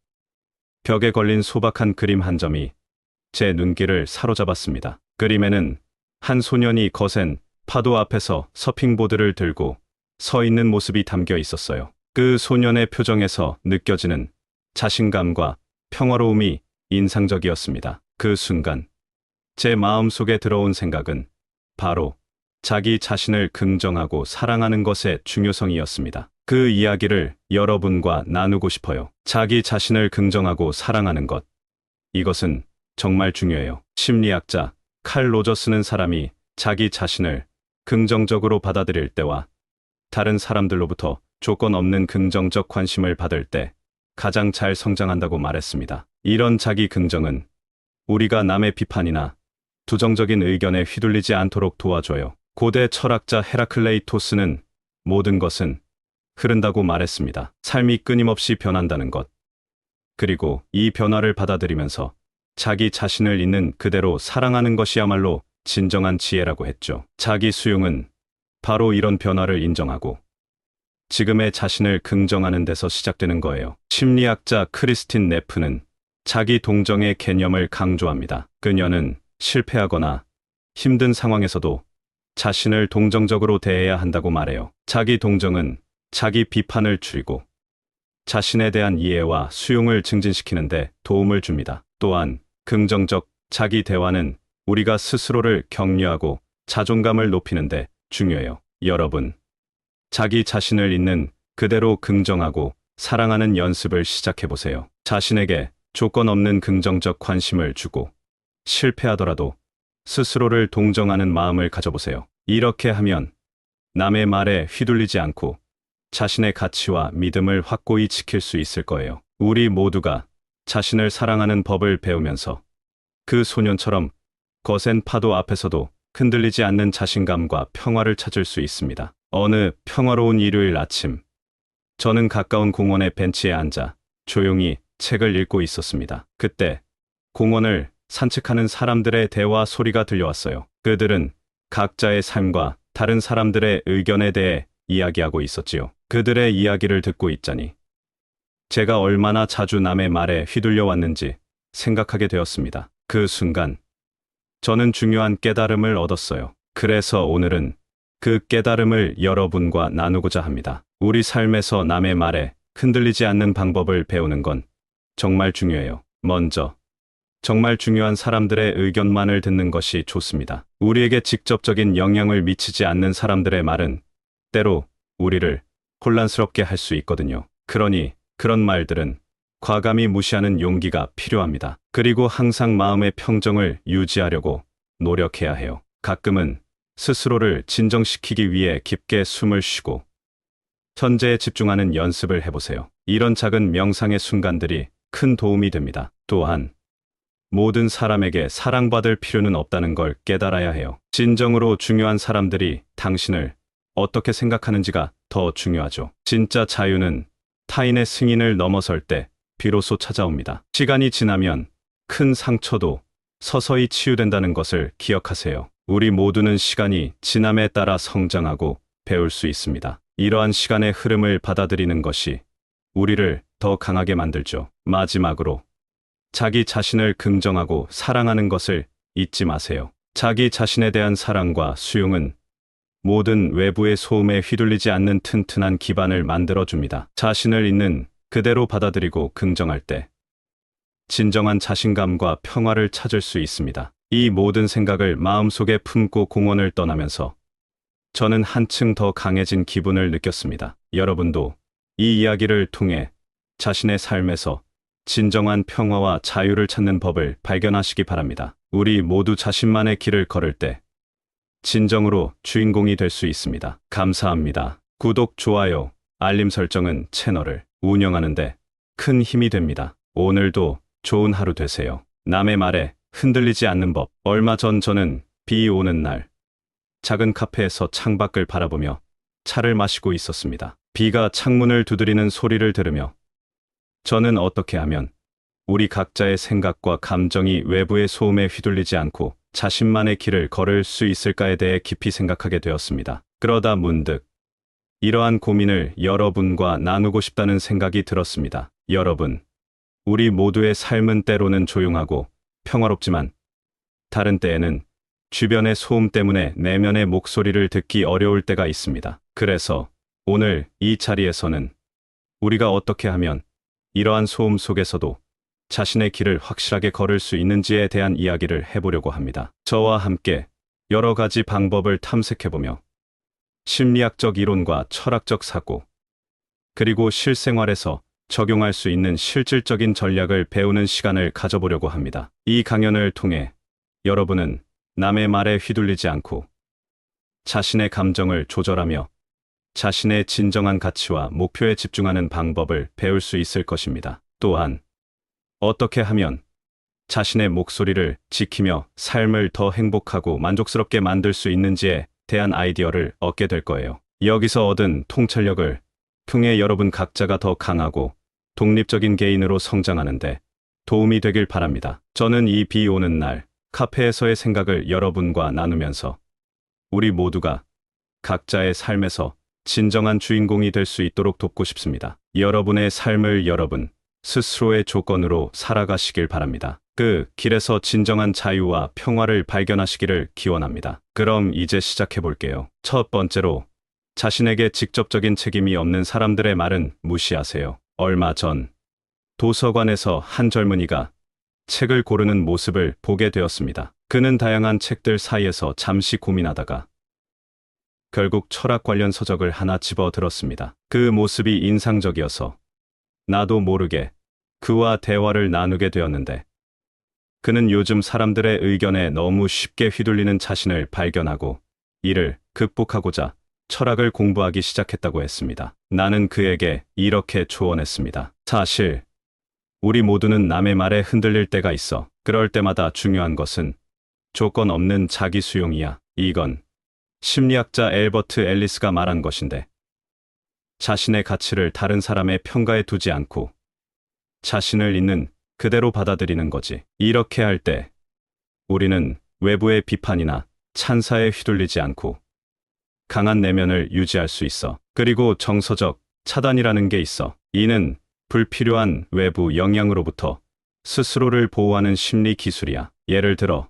벽에 걸린 소박한 그림 한 점이 제 눈길을 사로잡았습니다. 그림에는 한 소년이 거센 파도 앞에서 서핑보드를 들고 서 있는 모습이 담겨 있었어요. 그 소년의 표정에서 느껴지는 자신감과 평화로움이 인상적이었습니다. 그 순간 제 마음속에 들어온 생각은 바로 자기 자신을 긍정하고 사랑하는 것의 중요성이었습니다. 그 이야기를 여러분과 나누고 싶어요. 자기 자신을 긍정하고 사랑하는 것. 이것은 정말 중요해요. 심리학자 칼 로저스는 사람이 자기 자신을 긍정적으로 받아들일 때와 다른 사람들로부터 조건 없는 긍정적 관심을 받을 때 가장 잘 성장한다고 말했습니다. 이런 자기 긍정은 우리가 남의 비판이나 부정적인 의견에 휘둘리지 않도록 도와줘요. 고대 철학자 헤라클레이토스는 모든 것은 흐른다고 말했습니다. 삶이 끊임없이 변한다는 것, 그리고 이 변화를 받아들이면서 자기 자신을 있는 그대로 사랑하는 것이야말로 진정한 지혜라고 했죠. 자기 수용은 바로 이런 변화를 인정하고 지금의 자신을 긍정하는 데서 시작되는 거예요. 심리학자 크리스틴 네프는 자기 동정의 개념을 강조합니다. 그녀는 실패하거나 힘든 상황에서도 자신을 동정적으로 대해야 한다고 말해요. 자기 동정은 자기 비판을 줄이고 자신에 대한 이해와 수용을 증진시키는데 도움을 줍니다. 또한 긍정적 자기 대화는 우리가 스스로를 격려하고 자존감을 높이는데 중요해요. 여러분, 자기 자신을 있는 그대로 긍정하고 사랑하는 연습을 시작해보세요. 자신에게 조건 없는 긍정적 관심을 주고 실패하더라도 스스로를 동정하는 마음을 가져보세요. 이렇게 하면 남의 말에 휘둘리지 않고 자신의 가치와 믿음을 확고히 지킬 수 있을 거예요. 우리 모두가 자신을 사랑하는 법을 배우면서 그 소년처럼 거센 파도 앞에서도 흔들리지 않는 자신감과 평화를 찾을 수 있습니다. 어느 평화로운 일요일 아침, 저는 가까운 공원의 벤치에 앉아 조용히 책을 읽고 있었습니다. 그때 공원을 산책하는 사람들의 대화 소리가 들려왔어요. 그들은 각자의 삶과 다른 사람들의 의견에 대해 이야기하고 있었지요. 그들의 이야기를 듣고 있자니 제가 얼마나 자주 남의 말에 휘둘려 왔는지 생각하게 되었습니다. 그 순간 저는 중요한 깨달음을 얻었어요. 그래서 오늘은 그 깨달음을 여러분과 나누고자 합니다. 우리 삶에서 남의 말에 흔들리지 않는 방법을 배우는 건 정말 중요해요. 먼저 정말 중요한 사람들의 의견만을 듣는 것이 좋습니다. 우리에게 직접적인 영향을 미치지 않는 사람들의 말은 때로 우리를 혼란스럽게 할 수 있거든요. 그러니 그런 말들은 과감히 무시하는 용기가 필요합니다. 그리고 항상 마음의 평정을 유지하려고 노력해야 해요. 가끔은 스스로를 진정시키기 위해 깊게 숨을 쉬고 현재에 집중하는 연습을 해보세요. 이런 작은 명상의 순간들이 큰 도움이 됩니다. 또한 모든 사람에게 사랑받을 필요는 없다는 걸 깨달아야 해요. 진정으로 중요한 사람들이 당신을 어떻게 생각하는지가 더 중요하죠. 진짜 자유는 타인의 승인을 넘어설 때 비로소 찾아옵니다. 시간이 지나면 큰 상처도 서서히 치유된다는 것을 기억하세요. 우리 모두는 시간이 지남에 따라 성장하고 배울 수 있습니다. 이러한 시간의 흐름을 받아들이는 것이 우리를 더 강하게 만들죠. 마지막으로 자기 자신을 긍정하고 사랑하는 것을 잊지 마세요. 자기 자신에 대한 사랑과 수용은 모든 외부의 소음에 휘둘리지 않는 튼튼한 기반을 만들어줍니다. 자신을 있는 그대로 받아들이고 긍정할 때 진정한 자신감과 평화를 찾을 수 있습니다. 이 모든 생각을 마음속에 품고 공원을 떠나면서 저는 한층 더 강해진 기분을 느꼈습니다. 여러분도 이 이야기를 통해 자신의 삶에서 진정한 평화와 자유를 찾는 법을 발견하시기 바랍니다. 우리 모두 자신만의 길을 걸을 때 진정으로 주인공이 될 수 있습니다. 감사합니다. 구독, 좋아요, 알림 설정은 채널을 운영하는데 큰 힘이 됩니다. 오늘도 좋은 하루 되세요. 남의 말에 흔들리지 않는 법. 얼마 전 저는 비 오는 날 작은 카페에서 창밖을 바라보며 차를 마시고 있었습니다. 비가 창문을 두드리는 소리를 들으며 저는 어떻게 하면 우리 각자의 생각과 감정이 외부의 소음에 휘둘리지 않고 자신만의 길을 걸을 수 있을까에 대해 깊이 생각하게 되었습니다. 그러다 문득 이러한 고민을 여러분과 나누고 싶다는 생각이 들었습니다. 여러분, 우리 모두의 삶은 때로는 조용하고 평화롭지만 다른 때에는 주변의 소음 때문에 내면의 목소리를 듣기 어려울 때가 있습니다. 그래서 오늘 이 자리에서는 우리가 어떻게 하면 이러한 소음 속에서도 자신의 길을 확실하게 걸을 수 있는지에 대한 이야기를 해보려고 합니다. 저와 함께 여러 가지 방법을 탐색해보며 심리학적 이론과 철학적 사고, 그리고 실생활에서 적용할 수 있는 실질적인 전략을 배우는 시간을 가져보려고 합니다. 이 강연을 통해 여러분은 남의 말에 휘둘리지 않고 자신의 감정을 조절하며 자신의 진정한 가치와 목표에 집중하는 방법을 배울 수 있을 것입니다. 또한 어떻게 하면 자신의 목소리를 지키며 삶을 더 행복하고 만족스럽게 만들 수 있는지에 대한 아이디어를 얻게 될 거예요. 여기서 얻은 통찰력을 통해 여러분 각자가 더 강하고 독립적인 개인으로 성장하는데 도움이 되길 바랍니다. 저는 이 비 오는 날 카페에서의 생각을 여러분과 나누면서 우리 모두가 각자의 삶에서 진정한 주인공이 될 수 있도록 돕고 싶습니다. 여러분의 삶을 여러분 스스로의 조건으로 살아가시길 바랍니다. 그 길에서 진정한 자유와 평화를 발견하시기를 기원합니다. 그럼 이제 시작해 볼게요. 첫 번째로, 자신에게 직접적인 책임이 없는 사람들의 말은 무시하세요. 얼마 전 도서관에서 한 젊은이가 책을 고르는 모습을 보게 되었습니다. 그는 다양한 책들 사이에서 잠시 고민하다가 결국 철학 관련 서적을 하나 집어 들었습니다. 그 모습이 인상적이어서 나도 모르게 그와 대화를 나누게 되었는데, 그는 요즘 사람들의 의견에 너무 쉽게 휘둘리는 자신을 발견하고 이를 극복하고자 철학을 공부하기 시작했다고 했습니다. 나는 그에게 이렇게 조언했습니다. 사실 우리 모두는 남의 말에 흔들릴 때가 있어. 그럴 때마다 중요한 것은 조건 없는 자기 수용이야. 이건 심리학자 엘버트 앨리스가 말한 것인데, 자신의 가치를 다른 사람의 평가에 두지 않고 자신을 있는 그대로 받아들이는 거지. 이렇게 할 때 우리는 외부의 비판이나 찬사에 휘둘리지 않고 강한 내면을 유지할 수 있어. 그리고 정서적 차단이라는 게 있어. 이는 불필요한 외부 영향으로부터 스스로를 보호하는 심리 기술이야. 예를 들어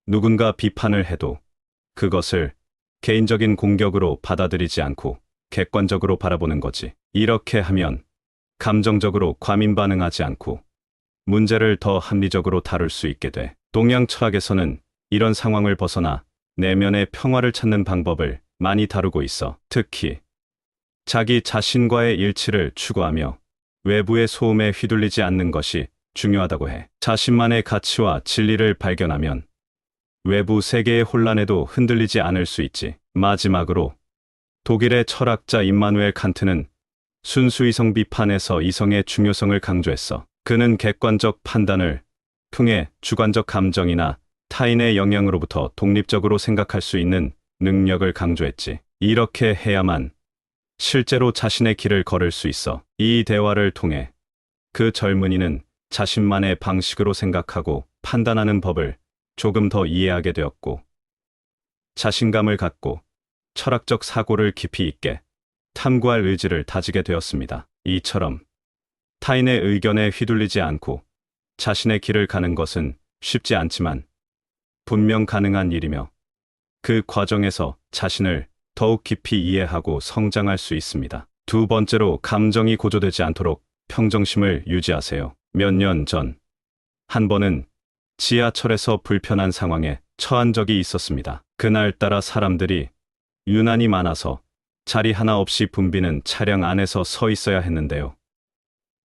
누군가 비판을 해도 그것을 개인적인 공격으로 받아들이지 않고 객관적으로 바라보는 거지. 이렇게 하면 감정적으로 과민 반응하지 않고 문제를 더 합리적으로 다룰 수 있게 돼. 동양 철학에서는 이런 상황을 벗어나 내면의 평화를 찾는 방법을 많이 다루고 있어. 특히 자기 자신과의 일치를 추구하며 외부의 소음에 휘둘리지 않는 것이 중요하다고 해. 자신만의 가치와 진리를 발견하면 외부 세계의 혼란에도 흔들리지 않을 수 있지. 마지막으로, 독일의 철학자 임마누엘 칸트는 순수 이성 비판에서 이성의 중요성을 강조했어. 그는 객관적 판단을 통해 주관적 감정이나 타인의 영향으로부터 독립적으로 생각할 수 있는 능력을 강조했지. 이렇게 해야만 실제로 자신의 길을 걸을 수 있어. 이 대화를 통해 그 젊은이는 자신만의 방식으로 생각하고 판단하는 법을 조금 더 이해하게 되었고, 자신감을 갖고 철학적 사고를 깊이 있게 탐구할 의지를 다지게 되었습니다. 이처럼 타인의 의견에 휘둘리지 않고 자신의 길을 가는 것은 쉽지 않지만 분명 가능한 일이며, 그 과정에서 자신을 더욱 깊이 이해하고 성장할 수 있습니다. 두 번째로, 감정이 고조되지 않도록 평정심을 유지하세요. 몇 년 전 한 번은 지하철에서 불편한 상황에 처한 적이 있었습니다. 그날따라 사람들이 유난히 많아서 자리 하나 없이 붐비는 차량 안에서 서 있어야 했는데요.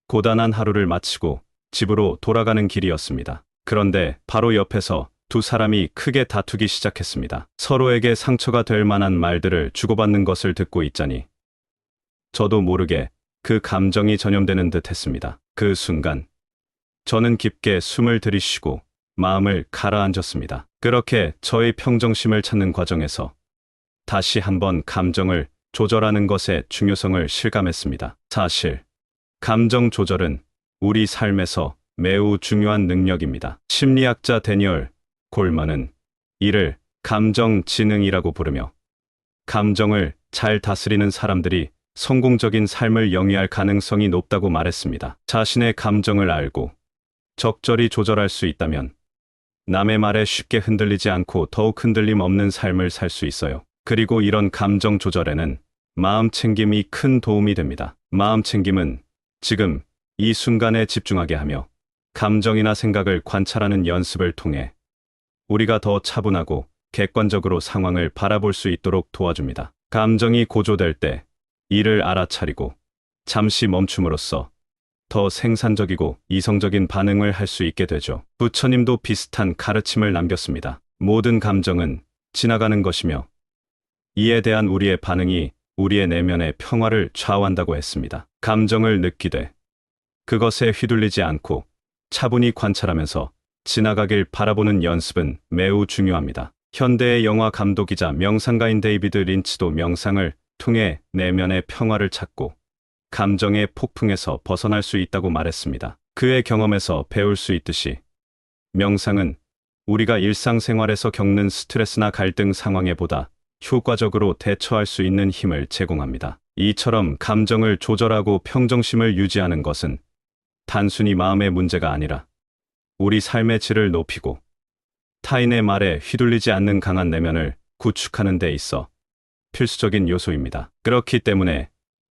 고단한 하루를 마치고 집으로 돌아가는 길이었습니다. 그런데 바로 옆에서 두 사람이 크게 다투기 시작했습니다. 서로에게 상처가 될 만한 말들을 주고받는 것을 듣고 있자니 저도 모르게 그 감정이 전염되는 듯 했습니다. 그 순간 저는 깊게 숨을 들이쉬고 마음을 가라앉혔습니다. 그렇게 저의 평정심을 찾는 과정에서 다시 한번 감정을 조절하는 것의 중요성을 실감했습니다. 사실 감정 조절은 우리 삶에서 매우 중요한 능력입니다. 심리학자 데니얼 골먼은 이를 감정 지능이라고 부르며, 감정을 잘 다스리는 사람들이 성공적인 삶을 영위할 가능성이 높다고 말했습니다. 자신의 감정을 알고 적절히 조절할 수 있다면 남의 말에 쉽게 흔들리지 않고 더욱 흔들림 없는 삶을 살 수 있어요. 그리고 이런 감정 조절에는 마음 챙김이 큰 도움이 됩니다. 마음 챙김은 지금 이 순간에 집중하게 하며 감정이나 생각을 관찰하는 연습을 통해 우리가 더 차분하고 객관적으로 상황을 바라볼 수 있도록 도와줍니다. 감정이 고조될 때 이를 알아차리고 잠시 멈춤으로써 더 생산적이고 이성적인 반응을 할 수 있게 되죠. 부처님도 비슷한 가르침을 남겼습니다. 모든 감정은 지나가는 것이며 이에 대한 우리의 반응이 우리의 내면의 평화를 좌우한다고 했습니다. 감정을 느끼되 그것에 휘둘리지 않고 차분히 관찰하면서 지나가길 바라보는 연습은 매우 중요합니다. 현대의 영화 감독이자 명상가인 데이비드 린치도 명상을 통해 내면의 평화를 찾고 감정의 폭풍에서 벗어날 수 있다고 말했습니다. 그의 경험에서 배울 수 있듯이 명상은 우리가 일상생활에서 겪는 스트레스나 갈등 상황에 보다 효과적으로 대처할 수 있는 힘을 제공합니다. 이처럼 감정을 조절하고 평정심을 유지하는 것은 단순히 마음의 문제가 아니라 우리 삶의 질을 높이고 타인의 말에 휘둘리지 않는 강한 내면을 구축하는 데 있어 필수적인 요소입니다. 그렇기 때문에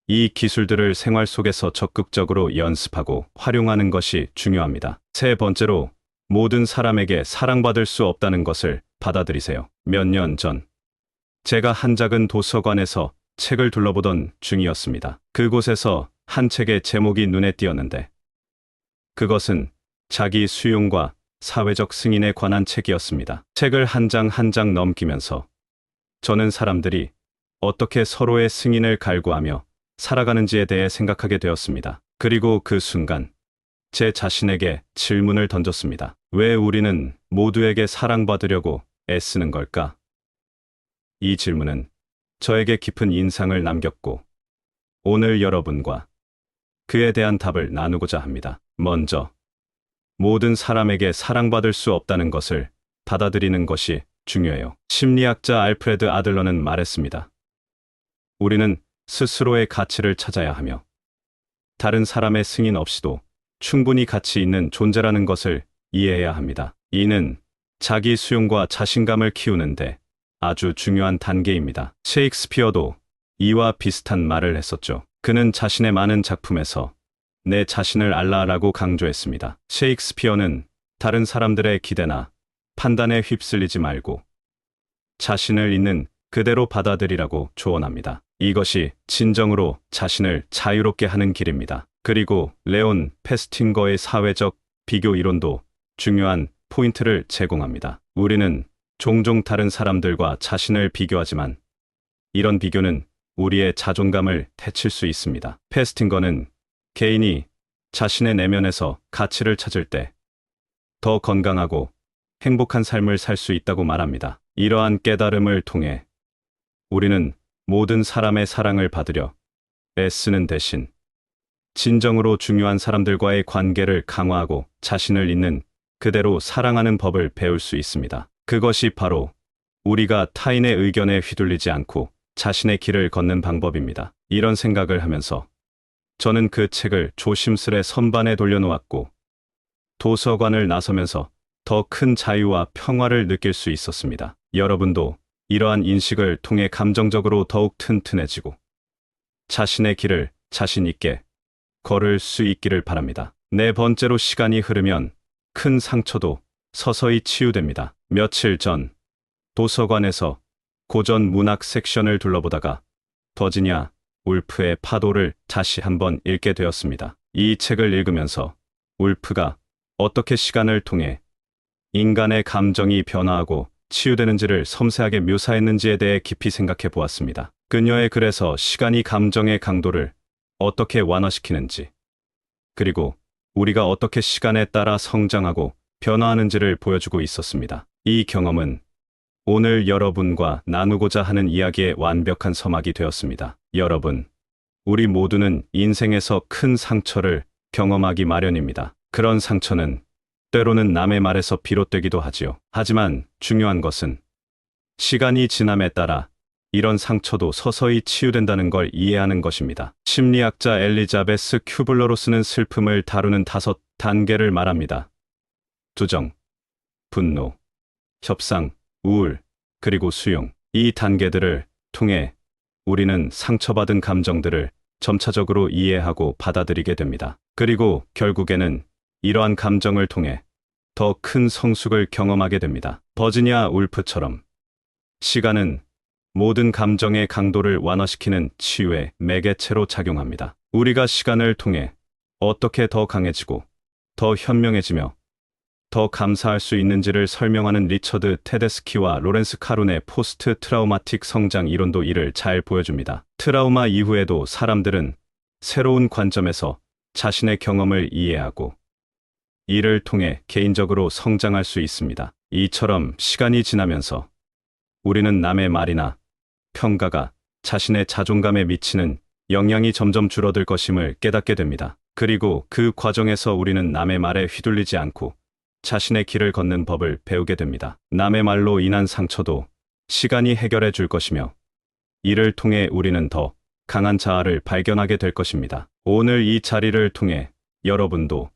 이 기술들을 생활 속에서 적극적으로 연습하고 활용하는 것이 중요합니다. 세 번째로, 모든 사람에게 사랑받을 수 없다는 것을 받아들이세요. 몇 년 전, 제가 한 작은 도서관에서 책을 둘러보던 중이었습니다. 그곳에서 한 책의 제목이 눈에 띄었는데, 그것은 자기 수용과 사회적 승인에 관한 책이었습니다. 책을 한 장 한 장 넘기면서 저는 사람들이 어떻게 서로의 승인을 갈구하며 살아가는지에 대해 생각하게 되었습니다. 그리고 그 순간 제 자신에게 질문을 던졌습니다. 왜 우리는 모두에게 사랑받으려고 애쓰는 걸까? 이 질문은 저에게 깊은 인상을 남겼고 오늘 여러분과 그에 대한 답을 나누고자 합니다. 먼저, 모든 사람에게 사랑받을 수 없다는 것을 받아들이는 것이 중요해요. 심리학자 알프레드 아들러는 말했습니다. 우리는 스스로의 가치를 찾아야 하며 다른 사람의 승인 없이도 충분히 가치 있는 존재라는 것을 이해해야 합니다. 이는 자기 수용과 자신감을 키우는데 아주 중요한 단계입니다. 셰익스피어도 이와 비슷한 말을 했었죠. 그는 자신의 많은 작품에서 내 자신을 알라라고 강조했습니다. 셰익스피어는 다른 사람들의 기대나 판단에 휩쓸리지 말고 자신을 있는 그대로 받아들이라고 조언합니다. 이것이 진정으로 자신을 자유롭게 하는 길입니다. 그리고 레온 페스팅거의 사회적 비교 이론도 중요한 포인트를 제공합니다. 우리는 종종 다른 사람들과 자신을 비교하지만 이런 비교는 우리의 자존감을 해칠 수 있습니다. 페스팅거는 개인이 자신의 내면에서 가치를 찾을 때 더 건강하고 행복한 삶을 살 수 있다고 말합니다. 이러한 깨달음을 통해 우리는 모든 사람의 사랑을 받으려 애쓰는 대신 진정으로 중요한 사람들과의 관계를 강화하고 자신을 있는 그대로 사랑하는 법을 배울 수 있습니다. 그것이 바로 우리가 타인의 의견에 휘둘리지 않고 자신의 길을 걷는 방법입니다. 이런 생각을 하면서 저는 그 책을 조심스레 선반에 돌려놓았고 도서관을 나서면서 더 큰 자유와 평화를 느낄 수 있었습니다. 여러분도 이러한 인식을 통해 감정적으로 더욱 튼튼해지고 자신의 길을 자신 있게 걸을 수 있기를 바랍니다. 네 번째로, 시간이 흐르면 큰 상처도 서서히 치유됩니다. 며칠 전 도서관에서 고전 문학 섹션을 둘러보다가 버지니아 울프의 파도를 다시 한번 읽게 되었습니다. 이 책을 읽으면서 울프가 어떻게 시간을 통해 인간의 감정이 변화하고 치유되는지를 섬세하게 묘사했는지에 대해 깊이 생각해 보았습니다. 그녀의 글에서 시간이 감정의 강도를 어떻게 완화시키는지, 그리고 우리가 어떻게 시간에 따라 성장하고 변화하는지를 보여주고 있었습니다. 이 경험은 오늘 여러분과 나누고자 하는 이야기의 완벽한 서막이 되었습니다. 여러분, 우리 모두는 인생에서 큰 상처를 경험하기 마련입니다. 그런 상처는 때로는 남의 말에서 비롯되기도 하지요. 하지만 중요한 것은 시간이 지남에 따라 이런 상처도 서서히 치유된다는 걸 이해하는 것입니다. 심리학자 엘리자베스 큐블러로스는 슬픔을 다루는 5단계를 말합니다. 투정, 분노, 협상, 우울, 그리고 수용. 이 단계들을 통해 우리는 상처받은 감정들을 점차적으로 이해하고 받아들이게 됩니다. 그리고 결국에는 이러한 감정을 통해 더 큰 성숙을 경험하게 됩니다. 버지니아 울프처럼 시간은 모든 감정의 강도를 완화시키는 치유의 매개체로 작용합니다. 우리가 시간을 통해 어떻게 더 강해지고 더 현명해지며 더 감사할 수 있는지를 설명하는 리처드 테데스키와 로렌스 카룬의 포스트 트라우마틱 성장 이론도 이를 잘 보여줍니다. 트라우마 이후에도 사람들은 새로운 관점에서 자신의 경험을 이해하고 이를 통해 개인적으로 성장할 수 있습니다. 이처럼 시간이 지나면서 우리는 남의 말이나 평가가 자신의 자존감에 미치는 영향이 점점 줄어들 것임을 깨닫게 됩니다. 그리고 그 과정에서 우리는 남의 말에 휘둘리지 않고 자신의 길을 걷는 법을 배우게 됩니다. 남의 말로 인한 상처도 시간이 해결해 줄 것이며 이를 통해 우리는 더 강한 자아를 발견하게 될 것입니다. 오늘 이 자리를 통해 여러분도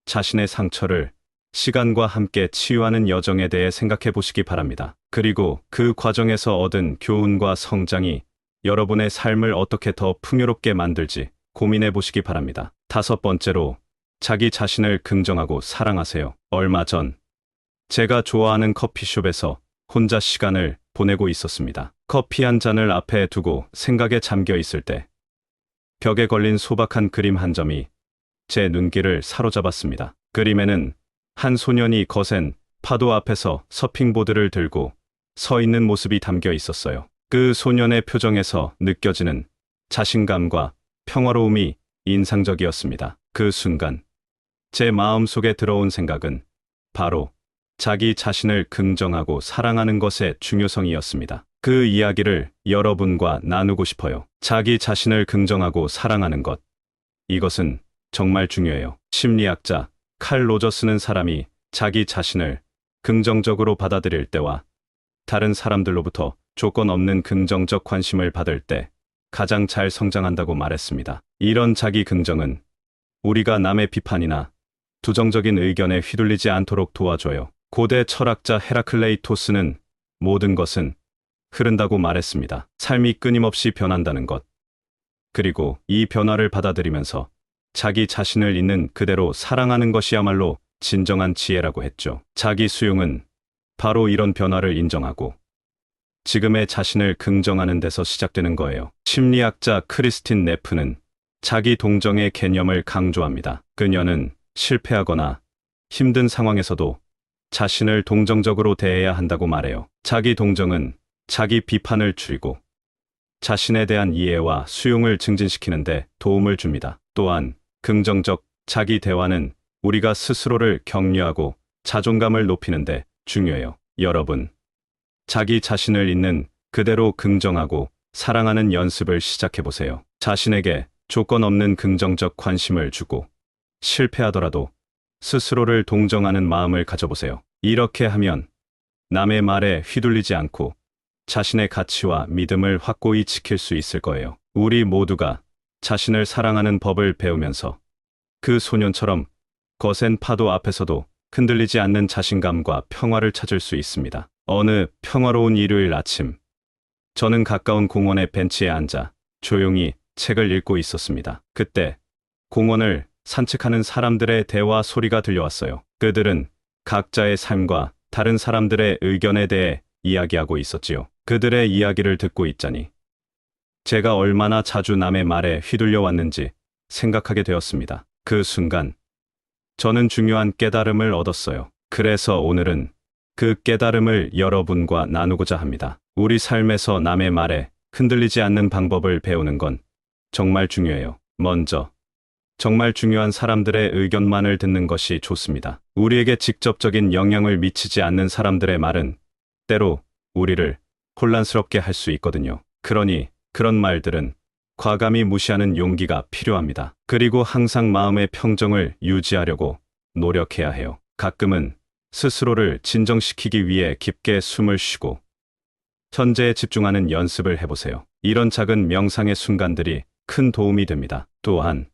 자신의 상처를 시간과 함께 치유하는 여정에 대해 생각해 보시기 바랍니다. 그리고 그 과정에서 얻은 교훈과 성장이 여러분의 삶을 어떻게 더 풍요롭게 만들지 고민해 보시기 바랍니다. 다섯 번째로, 자기 자신을 긍정하고 사랑하세요. 얼마 전 제가 좋아하는 커피숍에서 혼자 시간을 보내고 있었습니다. 커피 한 잔을 앞에 두고 생각에 잠겨 있을 때 벽에 걸린 소박한 그림 한 점이 제 눈길을 사로잡았습니다. 그림에는 한 소년이 거센 파도 앞에서 서핑보드를 들고 서 있는 모습이 담겨 있었어요. 그 소년의 표정에서 느껴지는 자신감과 평화로움이 인상적이었습니다. 그 순간 제 마음속에 들어온 생각은 바로 자기 자신을 긍정하고 사랑하는 것의 중요성이었습니다. 그 이야기를 여러분과 나누고 싶어요. 자기 자신을 긍정하고 사랑하는 것. 이것은 정말 중요해요. 심리학자 칼 로저스는 사람이 자기 자신을 긍정적으로 받아들일 때와 다른 사람들로부터 조건 없는 긍정적 관심을 받을 때 가장 잘 성장한다고 말했습니다. 이런 자기 긍정은 우리가 남의 비판이나 부정적인 의견에 휘둘리지 않도록 도와줘요. 고대 철학자 헤라클레이토스는 모든 것은 흐른다고 말했습니다. 삶이 끊임없이 변한다는 것. 그리고 이 변화를 받아들이면서 자기 자신을 있는 그대로 사랑하는 것이야말로 진정한 지혜라고 했죠. 자기 수용은 바로 이런 변화를 인정하고 지금의 자신을 긍정하는 데서 시작되는 거예요. 심리학자 크리스틴 네프는 자기 동정의 개념을 강조합니다. 그녀는 실패하거나 힘든 상황에서도 자신을 동정적으로 대해야 한다고 말해요. 자기 동정은 자기 비판을 줄이고 자신에 대한 이해와 수용을 증진시키는데 도움을 줍니다. 또한 긍정적 자기 대화는 우리가 스스로를 격려하고 자존감을 높이는데 중요해요. 여러분, 자기 자신을 있는 그대로 긍정하고 사랑하는 연습을 시작해보세요. 자신에게 조건 없는 긍정적 관심을 주고 실패하더라도 스스로를 동정하는 마음을 가져보세요. 이렇게 하면 남의 말에 휘둘리지 않고 자신의 가치와 믿음을 확고히 지킬 수 있을 거예요. 우리 모두가 자신을 사랑하는 법을 배우면서 그 소년처럼 거센 파도 앞에서도 흔들리지 않는 자신감과 평화를 찾을 수 있습니다. 어느 평화로운 일요일 아침, 저는 가까운 공원의 벤치에 앉아 조용히 책을 읽고 있었습니다. 그때 공원을 산책하는 사람들의 대화 소리가 들려왔어요. 그들은 각자의 삶과 다른 사람들의 의견에 대해 이야기하고 있었지요. 그들의 이야기를 듣고 있자니 제가 얼마나 자주 남의 말에 휘둘려 왔는지 생각하게 되었습니다. 그 순간 저는 중요한 깨달음을 얻었어요. 그래서 오늘은 그 깨달음을 여러분과 나누고자 합니다. 우리 삶에서 남의 말에 흔들리지 않는 방법을 배우는 건 정말 중요해요. 먼저 정말 중요한 사람들의 의견만을 듣는 것이 좋습니다. 우리에게 직접적인 영향을 미치지 않는 사람들의 말은 때로 우리를 혼란스럽게 할 수 있거든요. 그러니 그런 말들은 과감히 무시하는 용기가 필요합니다. 그리고 항상 마음의 평정을 유지하려고 노력해야 해요. 가끔은 스스로를 진정시키기 위해 깊게 숨을 쉬고 현재에 집중하는 연습을 해보세요. 이런 작은 명상의 순간들이 큰 도움이 됩니다. 또한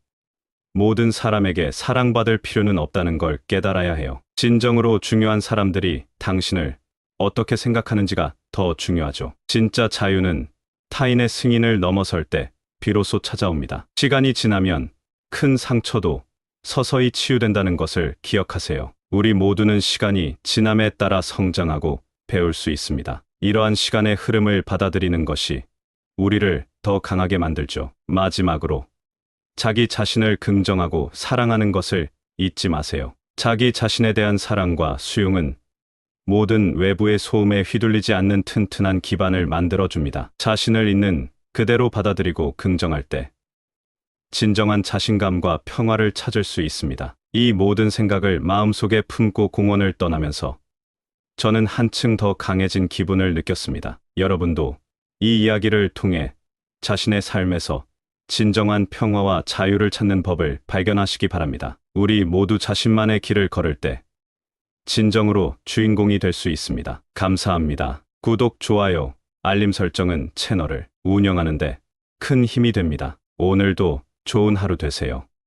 모든 사람에게 사랑받을 필요는 없다는 걸 깨달아야 해요. 진정으로 중요한 사람들이 당신을 어떻게 생각하는지가 더 중요하죠. 진짜 자유는 타인의 승인을 넘어설 때 비로소 찾아옵니다. 시간이 지나면 큰 상처도 서서히 치유된다는 것을 기억하세요. 우리 모두는 시간이 지남에 따라 성장하고 배울 수 있습니다. 이러한 시간의 흐름을 받아들이는 것이 우리를 더 강하게 만들죠. 마지막으로 자기 자신을 긍정하고 사랑하는 것을 잊지 마세요. 자기 자신에 대한 사랑과 수용은 모든 외부의 소음에 휘둘리지 않는 튼튼한 기반을 만들어줍니다. 자신을 있는 그대로 받아들이고 긍정할 때 진정한 자신감과 평화를 찾을 수 있습니다. 이 모든 생각을 마음속에 품고 공원을 떠나면서 저는 한층 더 강해진 기분을 느꼈습니다. 여러분도 이 이야기를 통해 자신의 삶에서 진정한 평화와 자유를 찾는 법을 발견하시기 바랍니다. 우리 모두 자신만의 길을 걸을 때 진정으로 주인공이 될 수 있습니다. 감사합니다. 구독, 좋아요, 알림 설정은 채널을 운영하는데 큰 힘이 됩니다. 오늘도 좋은 하루 되세요.